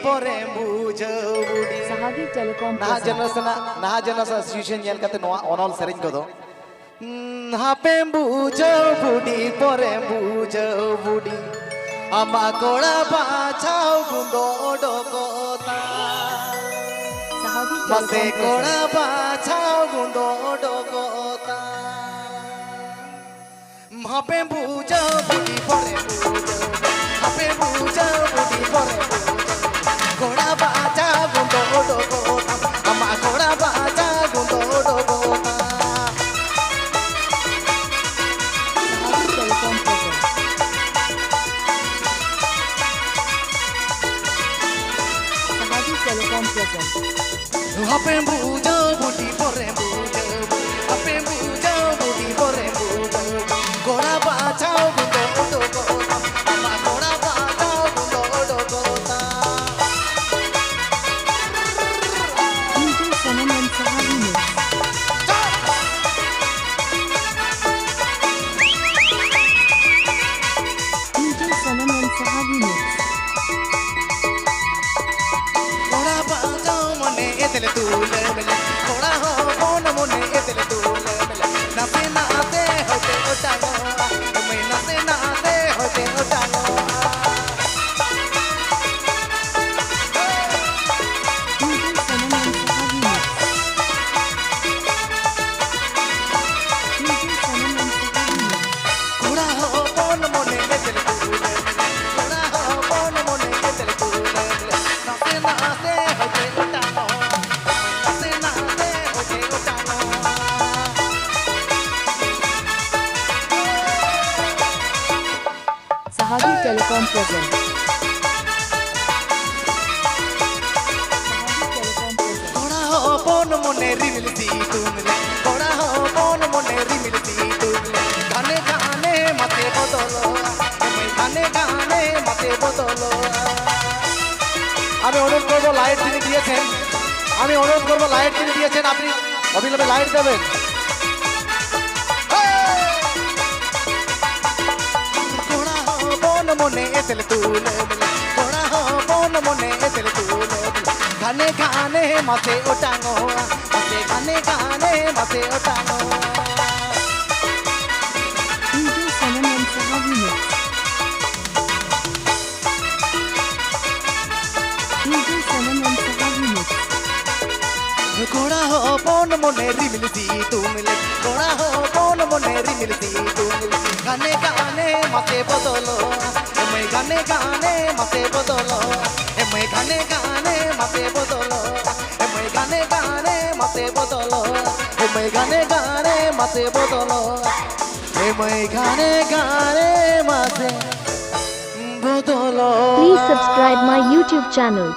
pore bujo budi Sahagi Telecom nah generation situation jel kate noa onol sereng kodo hape bujo budi pore bujo budi ama koda bachao gundo dokota Sahagi mase Telecom koda bachao gundo dokota hape bujo budi pore bujo hape bujo budi pore bujo koda bachao gundo dokota ama koda bachao gundo dokota Sahagi Telecom present. Sahagi Telecom present. hape bujo budi pore bujo hape bujo budi pore bujo koda bachao gundo dokota ama koda bachao gundo dokota DJ Sanam and Sahagi Mix. DJ Sanam and Sahagi Mix. koda bachao mone etele tule mele koda ho mon mone etele tule mele nase naate hote otano me nase naate hote otano DJ Sanam and Sahagi Mix. DJ Sanam and Sahagi Mix. koda ho mon mone etele tule koda ho mon mone etele tule mele nase naate hote otano nase naate hote otano Sahagi Telecom present. Sahagi Telecom present. koda ho mon mone rimilti tumle koda ho mon mone rimilti tumle gane gane mate bodolo me gane gane mate bodolo আমি অনুরোধ করব light তিনি দিয়েছেন আমি অনুরোধ করব light তিনি দিয়েছেন আপনি অবিলম্বে লাইট দেবেন কোড়া হো বন মনে এতেল তুলে কোড়া হো বন মনে এতেল তুলে গানে গানে মাথে ওটানো মাথে গানে গানে মাথে ওটানো DJ Sanam and Sahagi Mix. DJ Sanam and Sahagi Mix. কোড়া হো বন মনে রিমিলতি তুমিলে কোড়া হো বন মনে রিমিলতি তুমিলে গানে গানে মাথে বদলো এমে গানে গানে মাথে বদলো এমে গানে গানে মাথে বদলো এমে গানে গানে মাথে বদলো এমে গানে গানে মাথে বদলো এমে গানে গানে মাথে বদলো Please subscribe my YouTube channel.